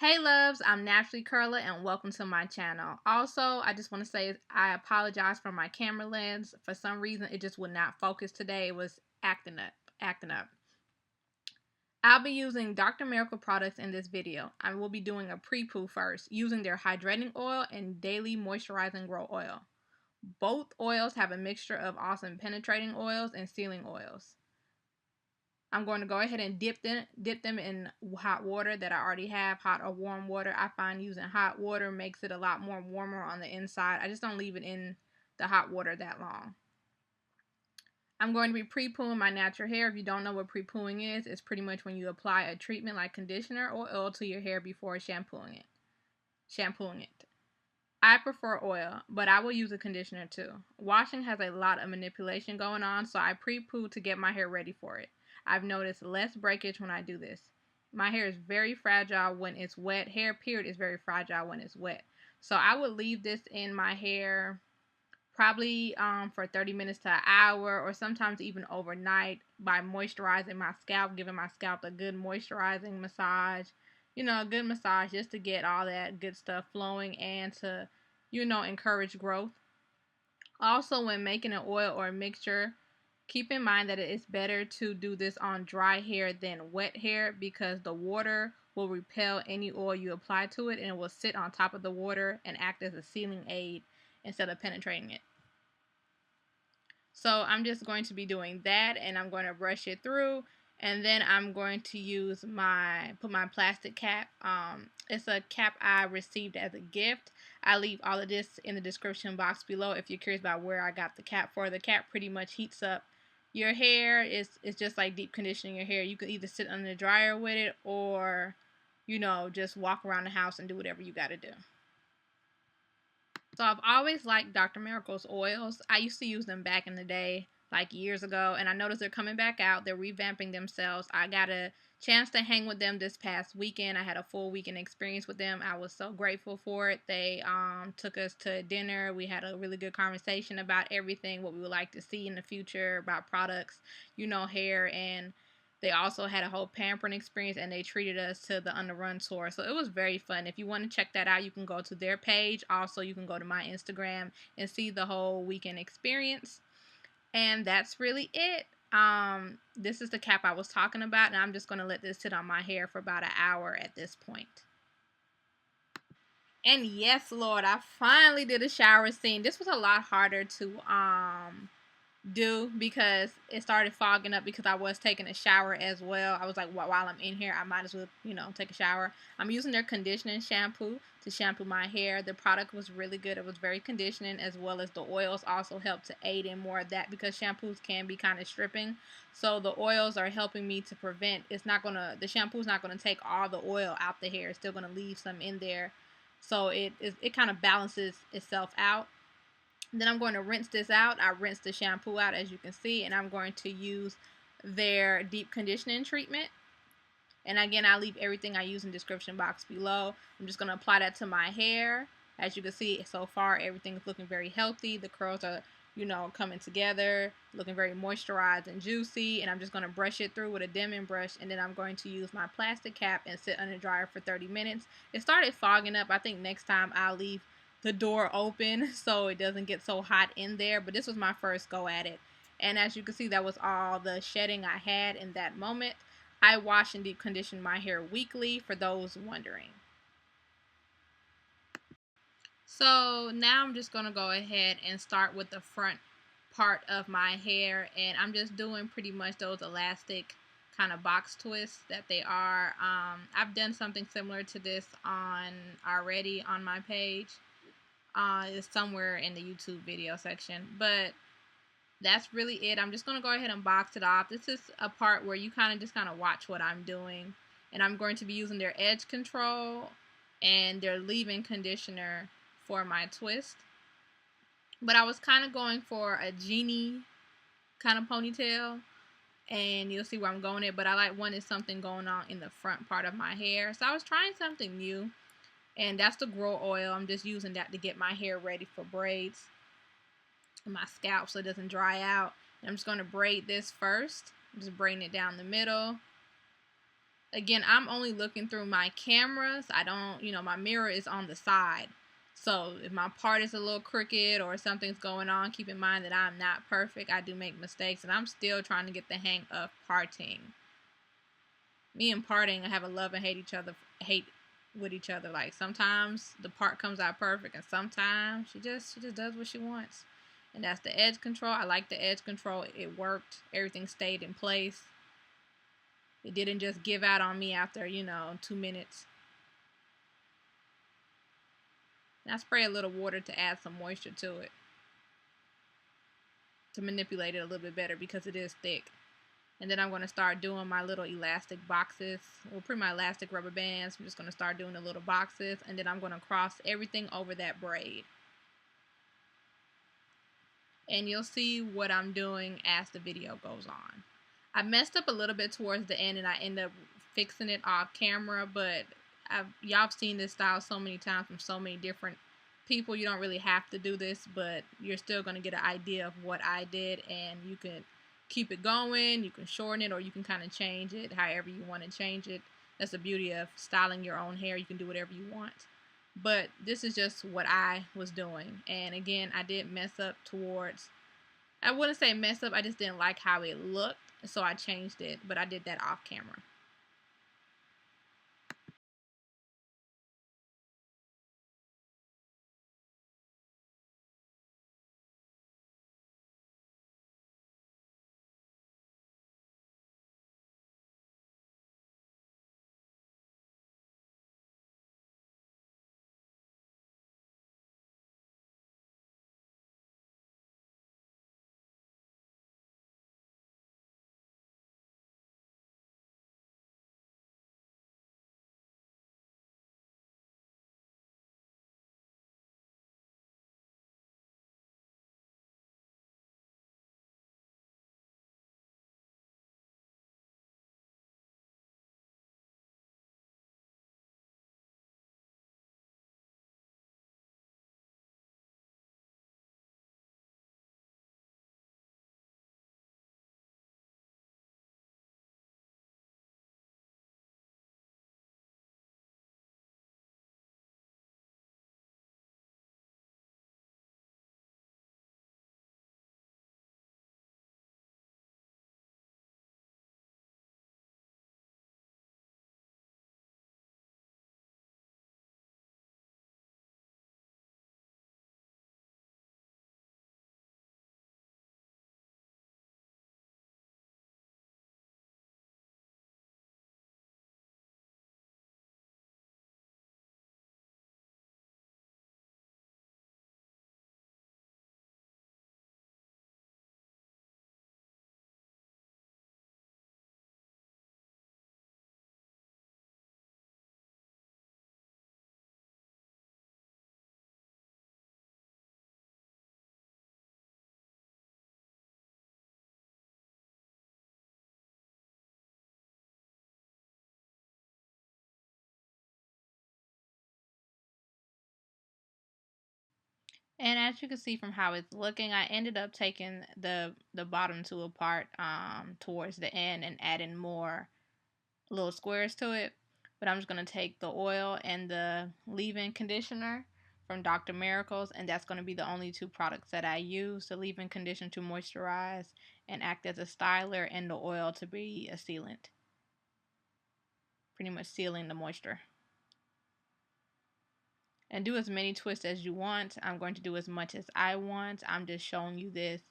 Hey loves, I'm Naturally Curler and welcome to my channel. Also, I just want to say I apologize for my camera lens. For some reason, it just would not focus today. It was acting up. I'll be using Dr. Miracle products in this video. I will be doing a pre-poo first, using their hydrating oil and daily moisturizing grow oil. Both oils have a mixture of awesome penetrating oils and sealing oils. I'm going to go ahead and dip them in hot water that I already have, hot or warm water. I find using hot water makes it a lot more warmer on the inside. I just don't leave it in the hot water that long. I'm going to be pre-pooing my natural hair. If you don't know what pre-pooing is, it's pretty much when you apply a treatment like conditioner or oil to your hair before shampooing it. I prefer oil, but I will use a conditioner too. Washing has a lot of manipulation going on, so I pre-poo to get my hair ready for it. I've noticed less breakage when I do this. My hair is very fragile when it's wet. Hair period is very fragile when it's wet. So I would leave this in my hair probably for 30 minutes to an hour, or sometimes even overnight, by moisturizing my scalp, giving my scalp a good moisturizing massage. A good massage just to get all that good stuff flowing and to, encourage growth. Also, when making an oil or a mixture, keep in mind that it is better to do this on dry hair than wet hair, because the water will repel any oil you apply to it and it will sit on top of the water and act as a sealing aid instead of penetrating it. So I'm just going to be doing that, and I'm going to brush it through, and then I'm going to use put my plastic cap. It's a cap I received as a gift. I leave all of this in the description box below if you're curious about where I got the cap for. The cap pretty much heats up your hair. It's just like deep conditioning your hair. You can either sit under the dryer with it, or just walk around the house and do whatever you got to do. So I've always liked Dr. Miracle's oils. I used to use them back in the day, like years ago, and I noticed they're coming back out. They're revamping themselves. I got a chance to hang with them this past weekend. I had a full weekend experience with them. I was so grateful for it. They took us to dinner. We had a really good conversation about everything, what we would like to see in the future, about products, hair, and they also had a whole pampering experience, and they treated us to the On the Run tour. So it was very fun. If you want to check that out, you can go to their page. Also, you can go to my Instagram and see the whole weekend experience. And that's really it. This is the cap I was talking about, and I'm just going to let this sit on my hair for about an hour at this point. And yes, Lord, I finally did a shower scene. This was a lot harder to do because it started fogging up because I was taking a shower as well. I was like, while I'm in here, I might as well, take a shower. I'm using their conditioning shampoo to shampoo my hair. The product was really good. It was very conditioning, as well as the oils also help to aid in more of that, because shampoos can be kind of stripping. So the oils are helping me to prevent, the shampoo's not going to take all the oil out the hair. It's still going to leave some in there. So it kind of balances itself out. Then I'm going to rinse this out. I rinsed the shampoo out, as you can see, and I'm going to use their deep conditioning treatment. And again, I'll leave everything I use in the description box below. I'm just going to apply that to my hair. As you can see, so far, everything is looking very healthy. The curls are, coming together, looking very moisturized and juicy. And I'm just going to brush it through with a Denman brush. And then I'm going to use my plastic cap and sit under the dryer for 30 minutes. It started fogging up. I think next time I'll leave the door open so it doesn't get so hot in there, but this was my first go at it. And as you can see, that was all the shedding I had in that moment. I wash and deep condition my hair weekly, for those wondering. So now I'm just going to go ahead and start with the front part of my hair, and I'm just doing pretty much those elastic kind of box twists that they are. I've done something similar to this already on my page. Is somewhere in the YouTube video section, but that's really it. I'm just going to go ahead and box it off. This is a part where you kind of watch what I'm doing, and I'm going to be using their edge control and their leave-in conditioner for my twist. But I was kind of going for a genie kind of ponytail, and you'll see where I'm going it, but I wanted something going on in the front part of my hair, so I was trying something new. And that's the grow oil. I'm just using that to get my hair ready for braids on my scalp so it doesn't dry out. And I'm just going to braid this first. I'm just braiding it down the middle. again, I'm only looking through my cameras. I don't, my mirror is on the side. So if my part is a little crooked or something's going on, keep in mind that I'm not perfect. I do make mistakes, and I'm still trying to get the hang of parting. Me and parting, I have a love and hate with each other. Like sometimes the part comes out perfect, and sometimes she just does what she wants. And that's the edge control. I like the edge control. It worked. Everything stayed in place. It didn't just give out on me after, 2 minutes. And I spray a little water to add some moisture to it, to manipulate it a little bit better because it is thick. And then I'm going to start doing my little elastic boxes. Well, pretty much elastic rubber bands. I'm just going to start doing the little boxes. And then I'm going to cross everything over that braid. And you'll see what I'm doing as the video goes on. I messed up a little bit towards the end, and I end up fixing it off camera. But y'all have seen this style so many times from so many different people. You don't really have to do this, but you're still going to get an idea of what I did. And you can keep it going, you can shorten it, or you can kind of change it however you want to change it. That's the beauty of styling your own hair. You can do whatever you want. But this is just what I was doing. And again, I did mess up towards, I wouldn't say mess up, I just didn't like how it looked, so I changed it. But I did that off camera. And as you can see from how it's looking, I ended up taking the bottom two apart towards the end and adding more little squares to it. But I'm just going to take the oil and the leave-in conditioner from Dr. Miracles, and that's going to be the only two products that I use: the leave-in conditioner to moisturize and act as a styler, and the oil to be a sealant, pretty much sealing the moisture. And do as many twists as you want. I'm going to do as much as I want. I'm just showing you this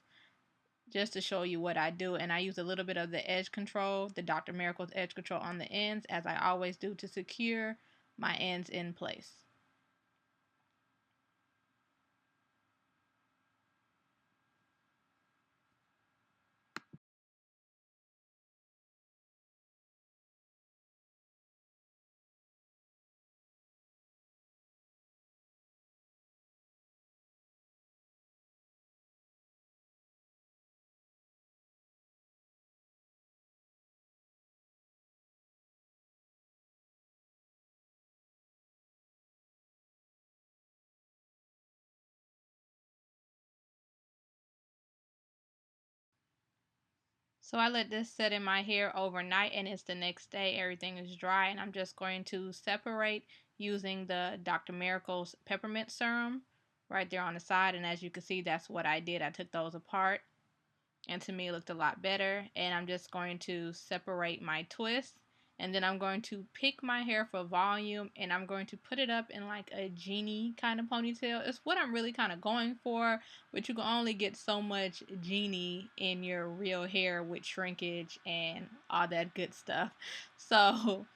just to show you what I do. And I use a little bit of the edge control, the Dr. Miracle's edge control on the ends, as I always do, to secure my ends in place. So I let this sit in my hair overnight, and it's the next day. Everything is dry, and I'm just going to separate using the Dr. Miracle's peppermint serum right there on the side. And as you can see, that's what I did. I took those apart, and to me it looked a lot better. And I'm just going to separate my twists, and then I'm going to pick my hair for volume, and I'm going to put it up in like a genie kind of ponytail. It's what I'm really kind of going for, but you can only get so much genie in your real hair with shrinkage and all that good stuff. So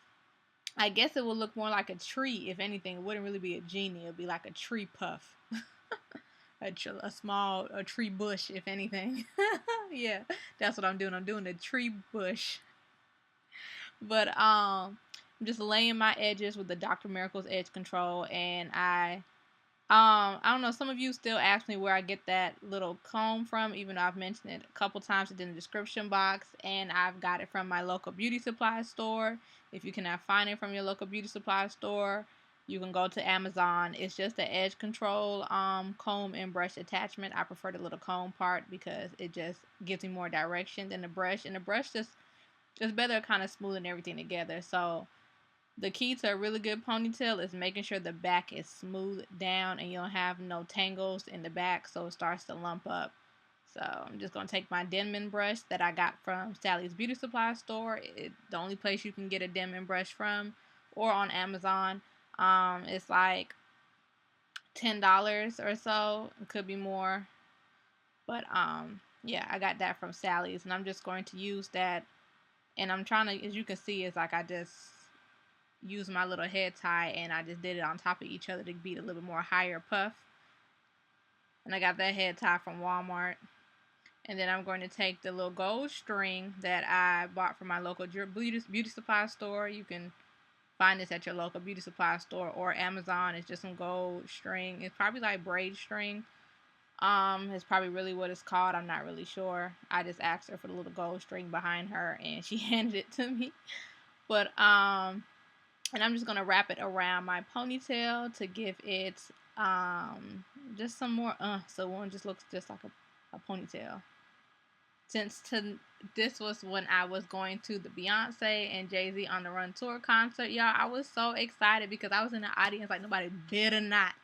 I guess it will look more like a tree. If anything, it wouldn't really be a genie. It would be like a tree puff. A tree bush, if anything. Yeah, that's what I'm doing. I'm doing a tree bush. But I'm just laying my edges with the Dr. Miracle's edge control, and I don't know, some of you still ask me where I get that little comb from, even though I've mentioned it a couple times in the description box, and I've got it from my local beauty supply store. If you cannot find it from your local beauty supply store, you can go to Amazon. It's just the edge control comb and brush attachment. I prefer the little comb part because it just gives me more direction than the brush, and the brush just it's better kind of smoothing everything together. So the key to a really good ponytail is making sure the back is smooth down and you don't have no tangles in the back so it starts to lump up. So I'm just going to take my Denman brush that I got from Sally's Beauty Supply store. The only place you can get a Denman brush from, or on Amazon. It's like $10 or so. It could be more. But yeah, I got that from Sally's, and I'm just going to use that. And I'm trying to, as you can see, it's like I just use my little head tie and I just did it on top of each other to be a little bit more higher puff. And I got that head tie from Walmart. And then I'm going to take the little gold string that I bought from my local beauty supply store. You can find this at your local beauty supply store or Amazon. It's just some gold string. It's probably like braid string. It's probably really what it's called. I'm not really sure. I just asked her for the little gold string behind her and she handed it to me. But and I'm just going to wrap it around my ponytail to give it just some more so one just looks just like a ponytail. Since this was when I was going to the Beyonce and Jay-Z on the Run tour concert, y'all, I was so excited because I was in the audience like nobody better not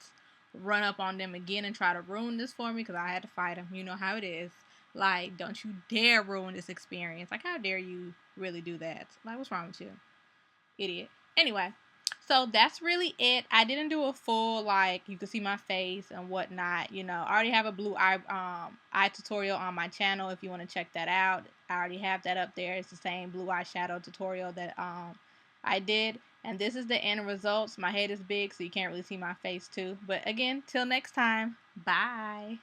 run up on them again and try to ruin this for me because I had to fight them. You know how it is. Like, don't you dare ruin this experience. Like, how dare you really do that? Like, what's wrong with you? Idiot. Anyway, so that's really it. I didn't do a full, like, you can see my face and whatnot. You know, I already have a blue eye tutorial on my channel if you want to check that out. I already have that up there. It's the same blue eyeshadow tutorial that I did. And this is the end results. My head is big, so you can't really see my face too. But again, till next time, bye.